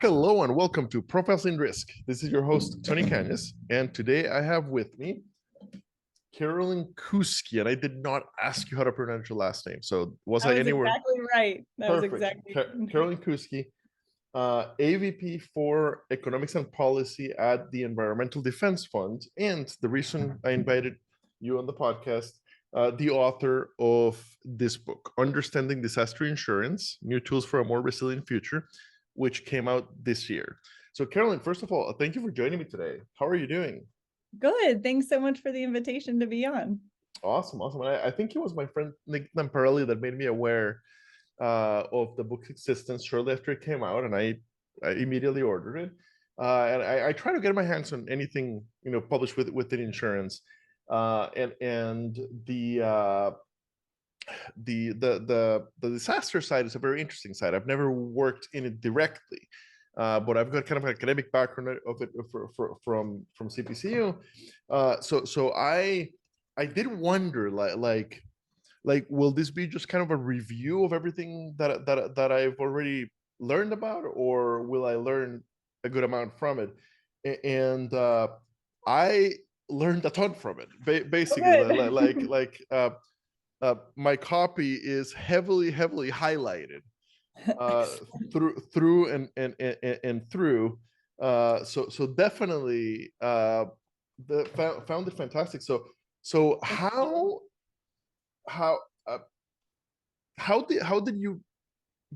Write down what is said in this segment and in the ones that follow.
Hello and welcome to Profiles in Risk. This is your host, Tony Cañas, and today I have with me Carolyn Kousky, and I did not ask you how to pronounce your last name, so was That I was anywhere? exactly right. That was Perfect. exactly. Carolyn Kousky, AVP for Economics and Policy at the Environmental Defense Fund, and the reason I invited you on the podcast, the author of this book, Understanding Disaster Insurance, New Tools for a More Resilient Future, which came out this year. So Carolyn, first of all, thank you for joining me today. How are you doing? Good. Thanks so much for the invitation to be on. Awesome. And I think it was my friend Nick Namparelli that made me aware of the book's existence shortly after it came out, and I immediately ordered it. And I try to get my hands on anything published within insurance. And the disaster side is a very interesting side. I've never worked in it directly, but I've got kind of an academic background of it from CPCU. So I did wonder, like will this be just kind of a review of everything that I've already learned about, or will I learn a good amount from it? And I learned a ton from it. Basically, my copy is heavily highlighted through and through. So definitely found it fantastic. So how uh, how did you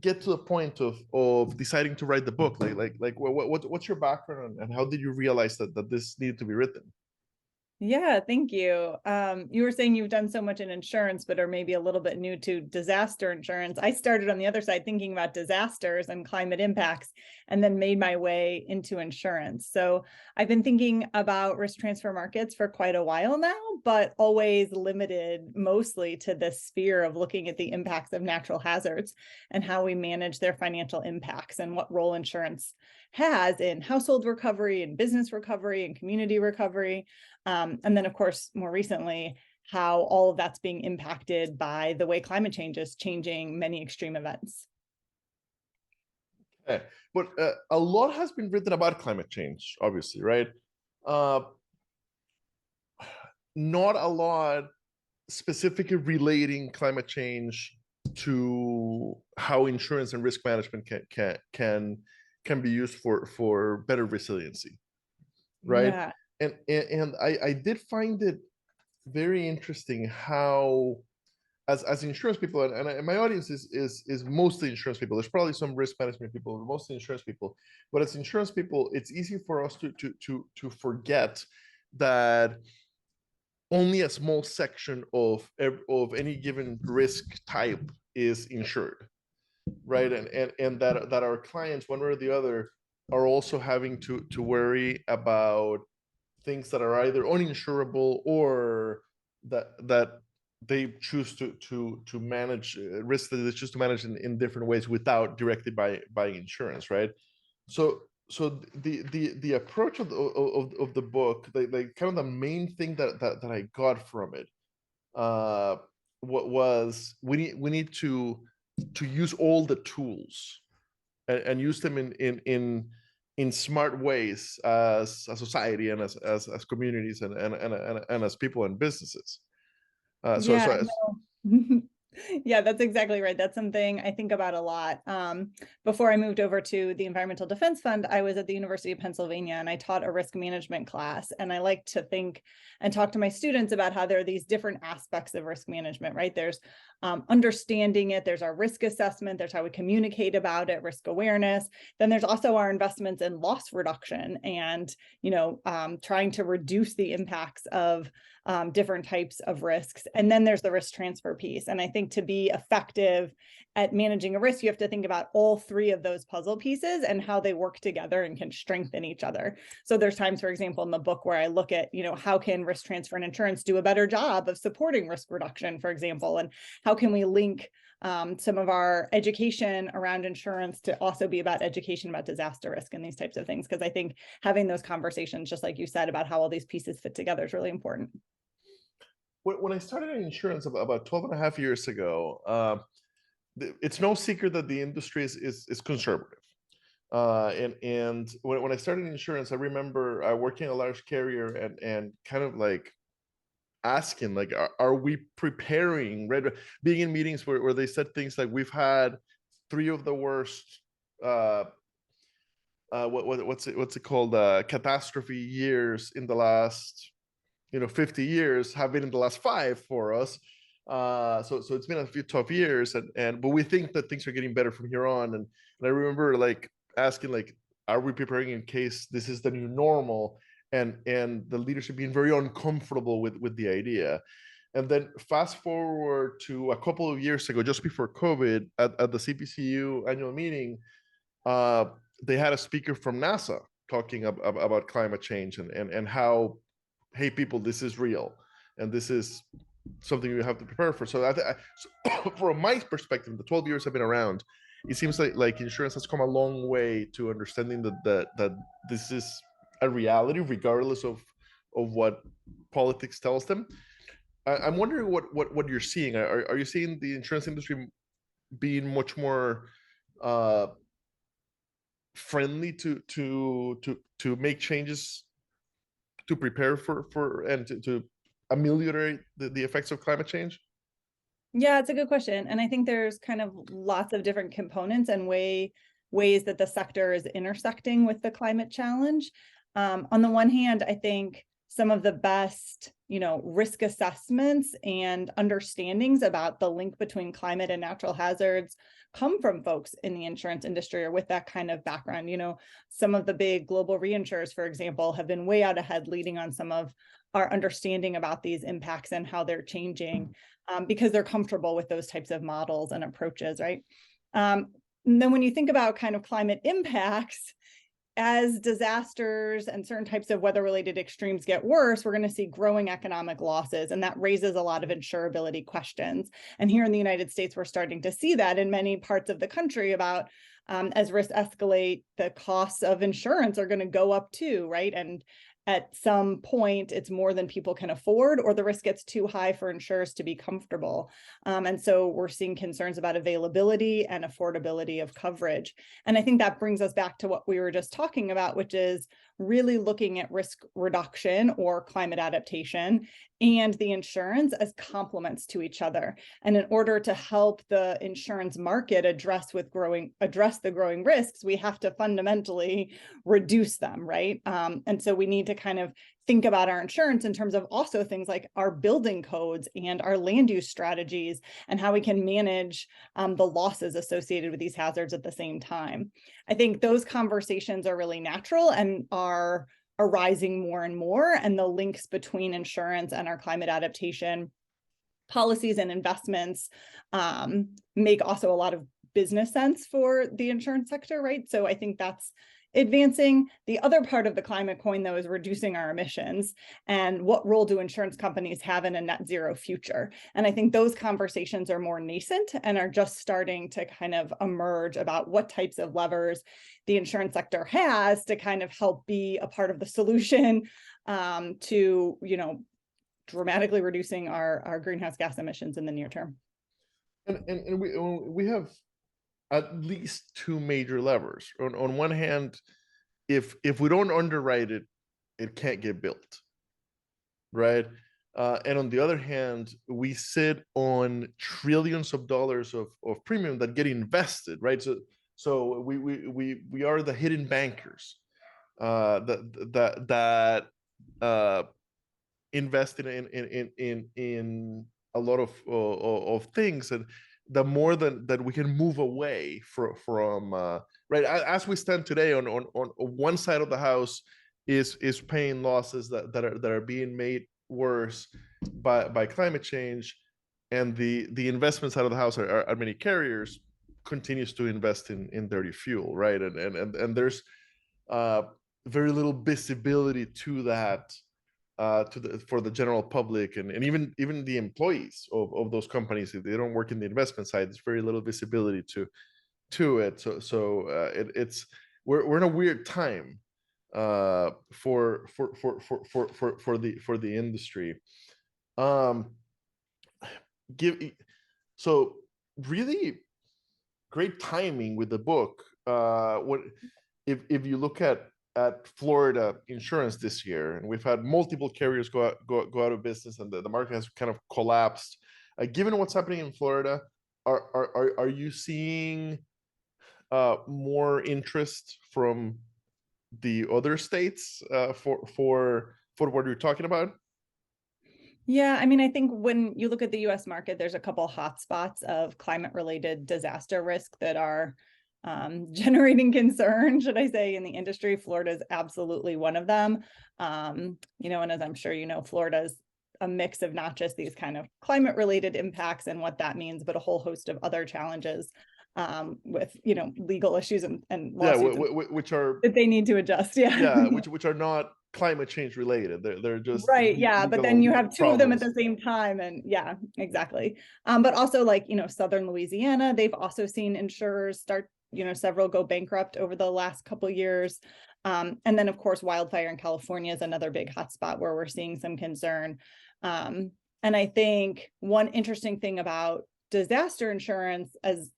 get to the point of deciding to write the book? What's your background, and how did you realize that this needed to be written? Yeah, thank you. You were saying you've done so much in insurance, but are maybe a little bit new to disaster insurance. I started on the other side thinking about disasters and climate impacts, and then made my way into insurance. So I've been thinking about risk transfer markets for quite a while now, but always limited mostly to this sphere of looking at the impacts of natural hazards and how we manage their financial impacts and what role insurance has in household recovery and business recovery and community recovery. And then, of course, more recently, how all of that's being impacted by the way climate change is changing many extreme events. Okay. But a lot has been written about climate change, obviously, right? Uh, Not a lot specifically relating climate change to how insurance and risk management can be used for better resiliency, right? Yeah. And I did find it very interesting how as insurance people, and my audience is mostly insurance people. There's probably some risk management people, but mostly insurance people. But as insurance people, it's easy for us to forget that only a small section of any given risk type is insured, right? And that our clients, one way or the other, are also having to worry about things that are either uninsurable or that they choose to manage risks that they choose to manage in different ways without directly buying insurance, right? So the approach of the book, like kind of the main thing that I got from it, what was we need to use all the tools and use them in smart ways as a society and as communities and as people and businesses. Yeah, no. Yeah, that's exactly right. That's something I think about a lot. Before I moved over to the Environmental Defense Fund, I was at the University of Pennsylvania and I taught a risk management class. And I like to think and talk to my students about how there are these different aspects of risk management, right? There's understanding it, there's our risk assessment, there's how we communicate about it, risk awareness. Then there's also our investments in loss reduction and, trying to reduce the impacts of different types of risks. And then there's the risk transfer piece. And I think to be effective at managing a risk, you have to think about all three of those puzzle pieces and how they work together and can strengthen each other. So there's times, for example, in the book where I look at, how can risk transfer and insurance do a better job of supporting risk reduction, for example, and how can we link some of our education around insurance to also be about education about disaster risk and these types of things. Because I think having those conversations, just like you said, about how all these pieces fit together is really important. When I started in insurance about 12 and a half years ago, it's no secret that the industry is conservative. And when I started insurance, I remember working at a large carrier and kind of like asking, like, are we preparing, right? Being in meetings where they said things like, we've had 3 of the worst what's it called, catastrophe years in the last 50 years have been in the last 5 for us. So it's been a few tough years, but we think that things are getting better from here on. And I remember like asking, like, are we preparing in case this is the new normal? And the leadership being very uncomfortable with the idea. And then fast forward to a couple of years ago, just before COVID, at the CPCU annual meeting, uh, they had a speaker from NASA talking about climate change and how, hey, people, this is real, and this is something you have to prepare for. So, so from my perspective, the 12 years I've been around, it seems like insurance has come a long way to understanding that this is a reality, regardless of what politics tells them. I'm wondering what you're seeing. Are you seeing the insurance industry being much more friendly to make changes, to prepare for and to ameliorate the effects of climate change? Yeah, it's a good question. And I think there's kind of lots of different components and ways that the sector is intersecting with the climate challenge. On the one hand, I think some of the best, risk assessments and understandings about the link between climate and natural hazards come from folks in the insurance industry or with that kind of background. Some of the big global reinsurers, for example, have been way out ahead, leading on some of our understanding about these impacts and how they're changing, because they're comfortable with those types of models and approaches, right? And then when you think about kind of climate impacts, as disasters and certain types of weather-related extremes get worse, we're going to see growing economic losses, and that raises a lot of insurability questions. And here in the United States, we're starting to see that in many parts of the country about, as risks escalate, the costs of insurance are going to go up too, right? And at some point, it's more than people can afford, or the risk gets too high for insurers to be comfortable. And so we're seeing concerns about availability and affordability of coverage. And I think that brings us back to what we were just talking about, which is really looking at risk reduction or climate adaptation and the insurance as complements to each other. And in order to help the insurance market address the growing risks, we have to fundamentally reduce them, right? And so we need to kind of think about our insurance in terms of also things like our building codes and our land use strategies and how we can manage the losses associated with these hazards at the same time. I think those conversations are really natural and are arising more and more, and the links between insurance and our climate adaptation policies and investments make also a lot of business sense for the insurance sector, right? So I think that's advancing. The other part of the climate coin, though, is reducing our emissions. And what role do insurance companies have in a net zero future? And I think those conversations are more nascent and are just starting to kind of emerge about what types of levers the insurance sector has to kind of help be a part of the solution to, dramatically reducing our greenhouse gas emissions in the near term. And we have at least 2 major levers. On one hand, if we don't underwrite it, it can't get built, right? And on the other hand, we sit on trillions of dollars of premium that get invested, right? So we are the hidden bankers that invest in a lot of things, and the more that we can move away from right, as we stand today, on one side of the house is paying losses that are being made worse by climate change, and the investment side of the house are many carriers continues to invest in dirty fuel, right? And there's very little visibility to that, for the general public, and even the employees of those companies. If they don't work in the investment side, there's very little visibility to it. So it's we're in a weird time for the industry. So really great timing with the book. What if you look at Florida insurance this year, and we've had multiple carriers go out of business, and the market has kind of collapsed. Given what's happening in Florida, are you seeing more interest from the other states for what you're talking about? Yeah, I mean, I think when you look at the US market, there's a couple hotspots of climate-related disaster risk that are generating concern, should I say, in the industry. Florida is absolutely one of them. You know, and as I'm sure you know, Florida is a mix of not just these kind of climate-related impacts and what that means, but a whole host of other challenges with, you know, legal issues and lawsuits which are that they need to adjust. Yeah, which are not climate change related. They're just right. Yeah, but then legal you have two of them at problems. the same time, and yeah, exactly. But also, like, you know, Southern Louisiana, they've also seen insurers start, you know, several go bankrupt over the last couple of years. And then of course wildfire in California is another big hotspot where we're seeing some concern. And I think one interesting thing about disaster insurance as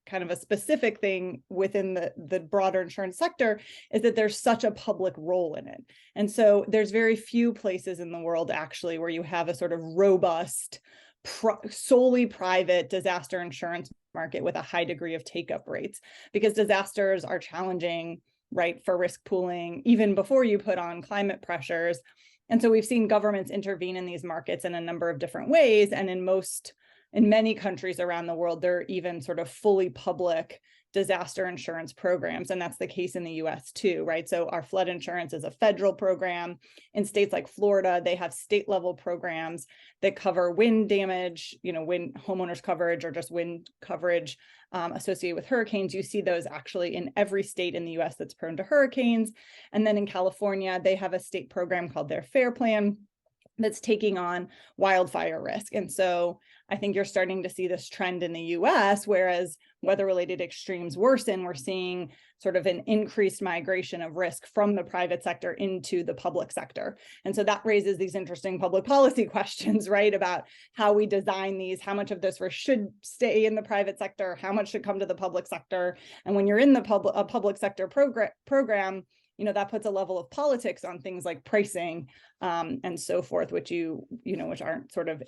kind of a specific thing within the broader insurance sector is that there's such a public role in it. And so there's very few places in the world actually where you have a sort of robust, solely private disaster insurance market with a high degree of take-up rates, because disasters are challenging, right, for risk pooling, even before you put on climate pressures. And so we've seen governments intervene in these markets in a number of different ways. And in many countries around the world, there are even sort of fully public disaster insurance programs. And that's the case in the US too, right? So our flood insurance is a federal program. In states like Florida, they have state level programs that cover wind damage, you know, wind homeowners coverage or just wind coverage associated with hurricanes. You see those actually in every state in the US that's prone to hurricanes. And then in California, they have a state program called their FAIR Plan that's taking on wildfire risk. And so I think you're starting to see this trend in the US, whereas weather-related extremes worsen, we're seeing sort of an increased migration of risk from the private sector into the public sector. And so that raises these interesting public policy questions, right, about how we design these, how much of this risk should stay in the private sector, how much should come to the public sector. And when you're in the public sector program, you know, that puts a level of politics on things like pricing and so forth, which which aren't sort of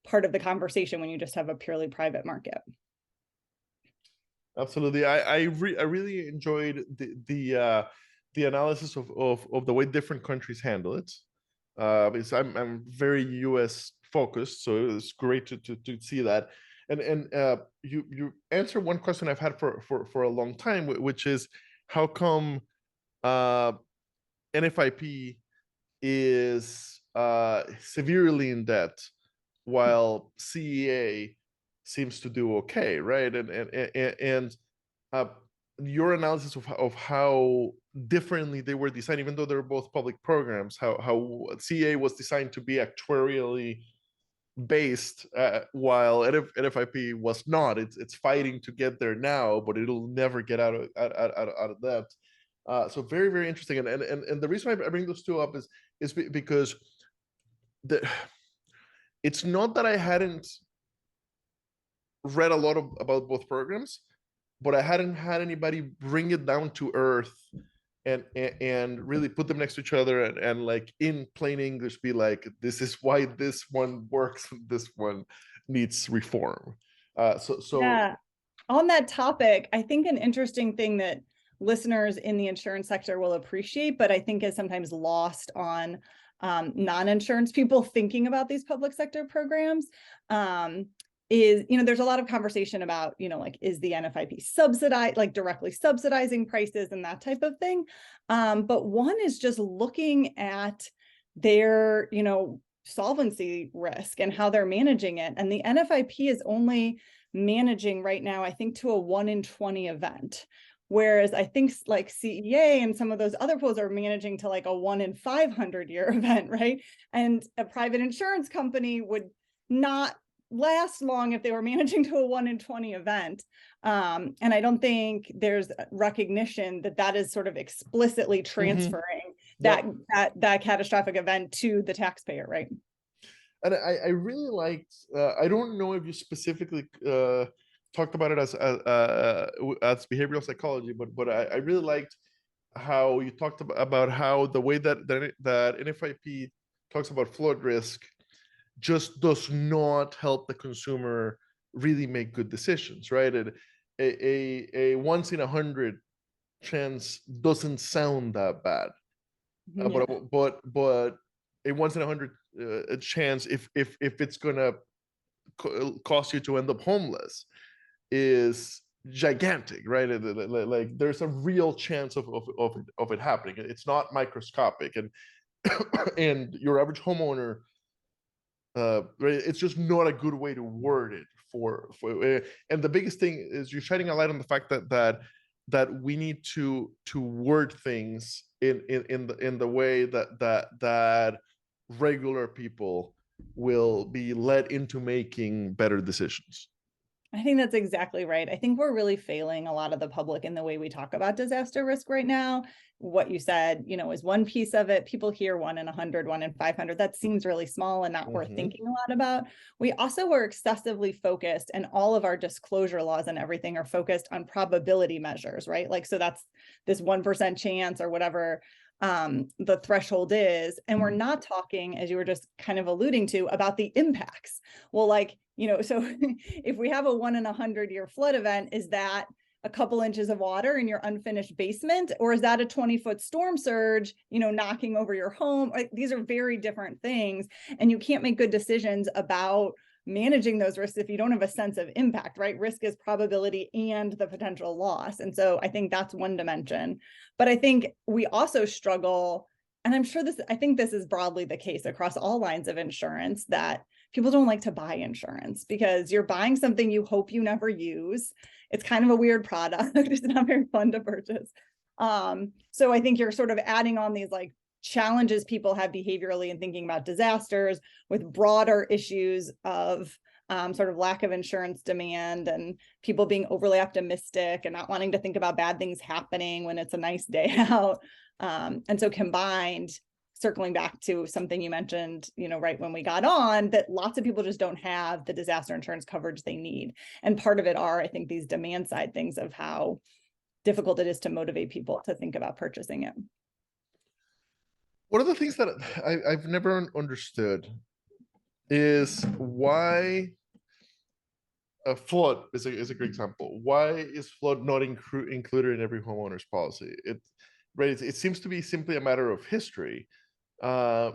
part of the conversation when you just have a purely private market. Absolutely. I really enjoyed the analysis of the way different countries handle it. Because I'm very US focused, so it's great to see that. And you answer one question I've had for a long time, which is how come NFIP is severely in debt while CEA seems to do okay, right? And your analysis of how differently they were designed, even though they're both public programs, how CEA was designed to be actuarially based, while NFIP was not. It's fighting to get there now, but it'll never get out of that. So very, very interesting. And the reason I bring those two up is because it's not that I hadn't read a lot about both programs, but I hadn't had anybody bring it down to earth and really put them next to each other and like in plain English be like, this is why this one works, this one needs reform. So yeah, on that topic, I think an interesting thing that listeners in the insurance sector will appreciate, but I think is sometimes lost on non-insurance people thinking about these public sector programs, is, you know, there's a lot of conversation about, you know, like, is the NFIP subsidized, like directly subsidizing prices and that type of thing. But one is just looking at their, you know, solvency risk and how they're managing it. And the NFIP is only managing right now, I think, to a 1 in 20 event. Whereas I think like CEA and some of those other pools are managing to like a 1 in 500 year event, right? And a private insurance company would not last long if they were managing to a 1 in 20 event. And I don't think there's recognition that that is sort of explicitly transferring that catastrophic event to the taxpayer, right? And I really liked, I don't know if you specifically talked about it as behavioral psychology, but I really liked how you talked about how the way that NFIP talks about flood risk just does not help the consumer really make good decisions, right? A once in 100 chance doesn't sound that bad, Yeah. but a once in 100 chance, if it's gonna cost you to end up homeless, is gigantic, right? Like there's a real chance of it happening. It's not microscopic, and and your average homeowner, right, it's just not a good way to word it for and the biggest thing is you're shining a light on the fact that we need to word things in the way that regular people will be led into making better decisions. I think that's exactly right. I think we're really failing a lot of the public in the way we talk about disaster risk right now. What you said, is one piece of it. People hear 1 in 100, 1 in 500. That seems really small and not worth thinking a lot about. We also were excessively focused, and all of our disclosure laws and everything are focused on probability measures, right? Like, so that's this 1% chance or whatever the threshold is. And we're not talking, as you were just kind of alluding to, about the impacts. Well, like, so if we have a 1 in 100-year flood event, is that a couple inches of water in your unfinished basement? Or is that a 20-foot storm surge, knocking over your home? Like, these are very different things. And you can't make good decisions about managing those risks if you don't have a sense of impact, right? Risk is probability and the potential loss. And so I think that's one dimension. But I think we also struggle, and I think this is broadly the case across all lines of insurance, that people don't like to buy insurance because you're buying something you hope you never use. It's kind of a weird product. It's not very fun to purchase. So I think you're sort of adding on these like challenges people have behaviorally in thinking about disasters with broader issues of sort of lack of insurance demand and people being overly optimistic and not wanting to think about bad things happening when it's a nice day out. And so combined, circling back to something you mentioned, right when we got on, that lots of people just don't have the disaster insurance coverage they need. And part of it are, I think, these demand side things of how difficult it is to motivate people to think about purchasing it. One of the things that I've never understood is why a flood is a great example. Why is flood not included in every homeowner's policy? It seems to be simply a matter of history. Are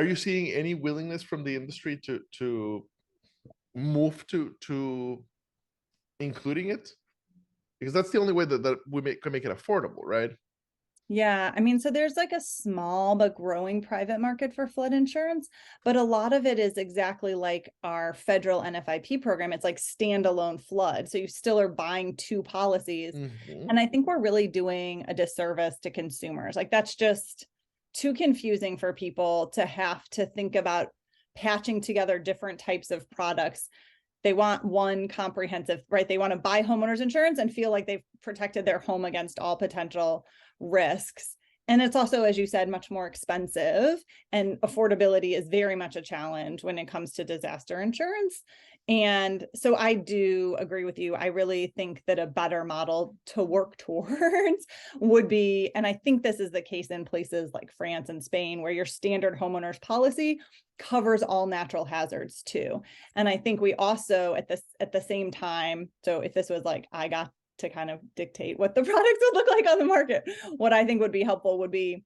you seeing any willingness from the industry to move to including it? Because that's the only way that we can make it affordable, right? Yeah, I mean, so there's like a small but growing private market for flood insurance, but a lot of it is exactly like our federal NFIP program. It's like standalone flood. So you still are buying two policies. And I think we're really doing a disservice to consumers. Like, that's just too confusing for people to have to think about patching together different types of products. They want one comprehensive, right? They want to buy homeowners insurance and feel like they've protected their home against all potential risks. And it's also, as you said, much more expensive, and affordability is very much a challenge when it comes to disaster insurance. And so I do agree with you. I really think that a better model to work towards would be, and I think this is the case in places like France and Spain, where your standard homeowners policy covers all natural hazards too. And I think we also at the same time, so if this was like, I got to kind of dictate what the products would look like on the market, what I think would be helpful would be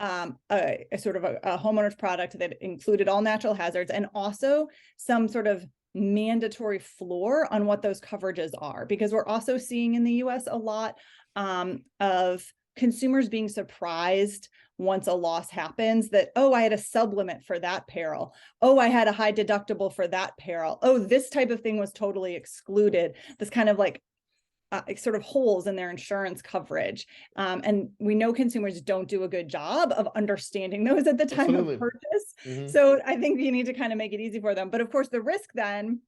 a sort of a homeowner's product that included all natural hazards, and also some sort of mandatory floor on what those coverages are, because we're also seeing in the US a lot of consumers being surprised once a loss happens that, oh, I had a sublimit for that peril. Oh, I had a high deductible for that peril. Oh, this type of thing was totally excluded. This kind of like sort of holes in their insurance coverage. And we know consumers don't do a good job of understanding those at the time of purchase. So I think you need to kind of make it easy for them. But of course, the risk then,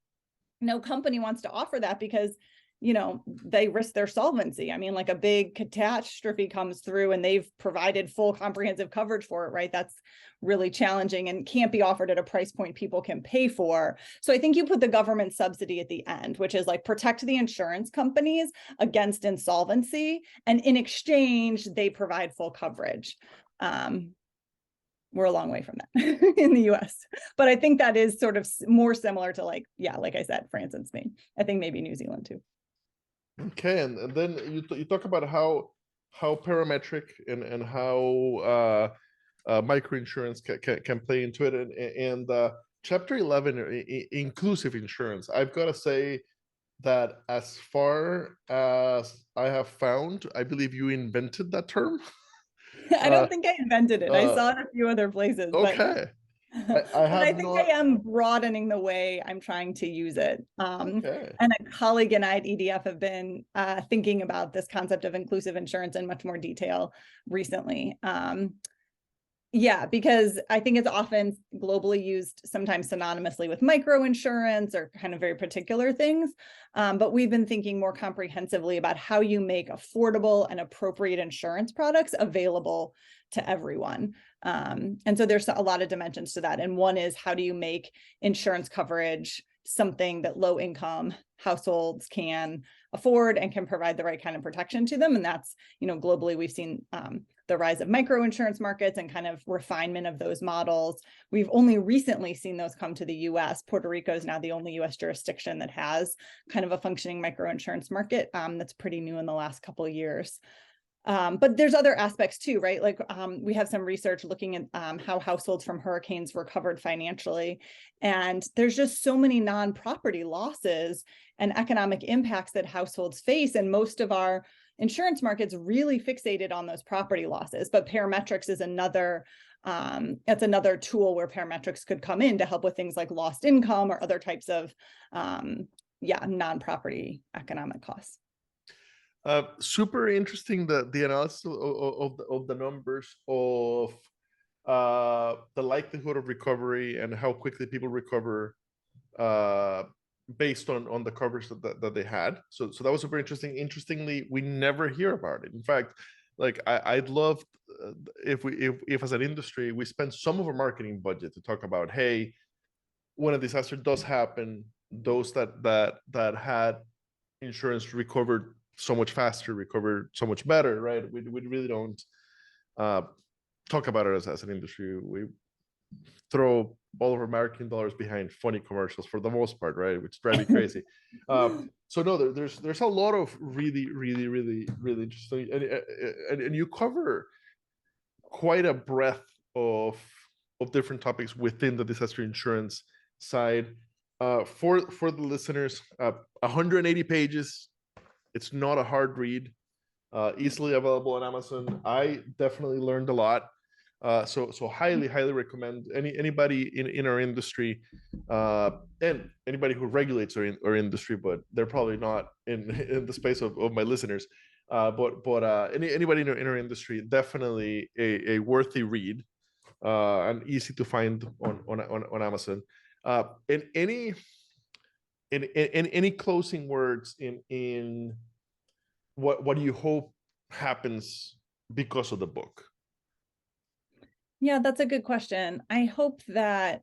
no company wants to offer that, because they risk their solvency. I mean, like a big catastrophe comes through and they've provided full comprehensive coverage for it, right? That's really challenging and can't be offered at a price point people can pay for. So I think you put the government subsidy at the end, which is like protect the insurance companies against insolvency. And in exchange, they provide full coverage. We're a long way from that in the US, but I think that is sort of more similar to like I said, France and Spain. I think maybe New Zealand too. Okay, and then you talk about how parametric and how microinsurance can play into it, and chapter 11, inclusive insurance. I've got to say that as far as I have found, I believe you invented that term. I don't think I invented it. I saw it a few other places. Okay. But I think I am broadening the way I'm trying to use it. Okay. And a colleague and I at EDF have been thinking about this concept of inclusive insurance in much more detail recently. Because I think it's often globally used sometimes synonymously with microinsurance or kind of very particular things. But we've been thinking more comprehensively about how you make affordable and appropriate insurance products available to everyone. And so there's a lot of dimensions to that. And one is, how do you make insurance coverage something that low income households can afford and can provide the right kind of protection to them? And that's, globally, we've seen the rise of microinsurance markets and kind of refinement of those models. We've only recently seen those come to the US. Puerto Rico is now the only US jurisdiction that has kind of a functioning microinsurance market. That's pretty new in the last couple of years. But there's other aspects too, right? Like we have some research looking at how households from hurricanes recovered financially. And there's just so many non-property losses and economic impacts that households face. And most of our insurance markets really fixated on those property losses. But parametrics is another tool where parametrics could come in to help with things like lost income or other types of non-property economic costs. Super interesting, the analysis of the numbers of the likelihood of recovery and how quickly people recover based on the coverage that they had. So that was super interesting. Interestingly, we never hear about it. In fact, like I'd love if as an industry we spend some of our marketing budget to talk about, hey, when a disaster does happen, those that had insurance recovered so much faster, recovered so much better, right? We really don't talk about it as an industry. We throw all of our marketing dollars behind funny commercials for the most part, right? Which drives me crazy. So no, there's a lot of really interesting, and you cover quite a breadth of different topics within the disaster insurance side. For the listeners, 180 pages. It's not a hard read, easily available on Amazon. I definitely learned a lot. So highly recommend anybody in our industry, and anybody who regulates our industry, but they're probably not in the space of my listeners. But anybody in our industry, definitely a worthy read, and easy to find on Amazon. And any closing words in what do you hope happens because of the book? Yeah, that's a good question. I hope that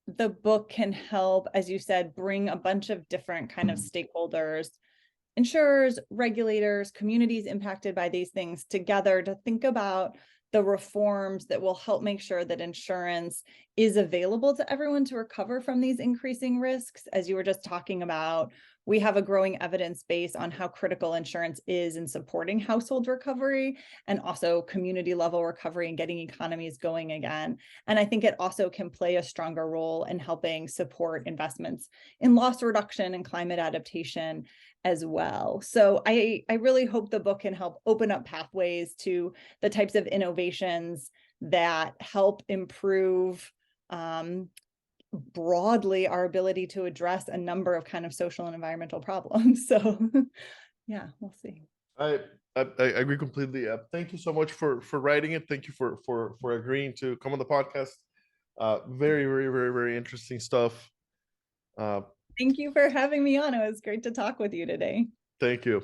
the book can help, as you said, bring a bunch of different kind of stakeholders, insurers, regulators, communities impacted by these things together to think about the reforms that will help make sure that insurance is available to everyone to recover from these increasing risks. As you were just talking about, we have a growing evidence base on how critical insurance is in supporting household recovery and also community level recovery and getting economies going again. And I think it also can play a stronger role in helping support investments in loss reduction and climate adaptation as well. So I really hope the book can help open up pathways to the types of innovations that help improve broadly our ability to address a number of kind of social and environmental problems. So yeah, we'll see. I agree completely. Thank you so much for writing it. Thank you for agreeing to come on the podcast. Very interesting stuff. Thank you for having me on. It was great to talk with you today. Thank you.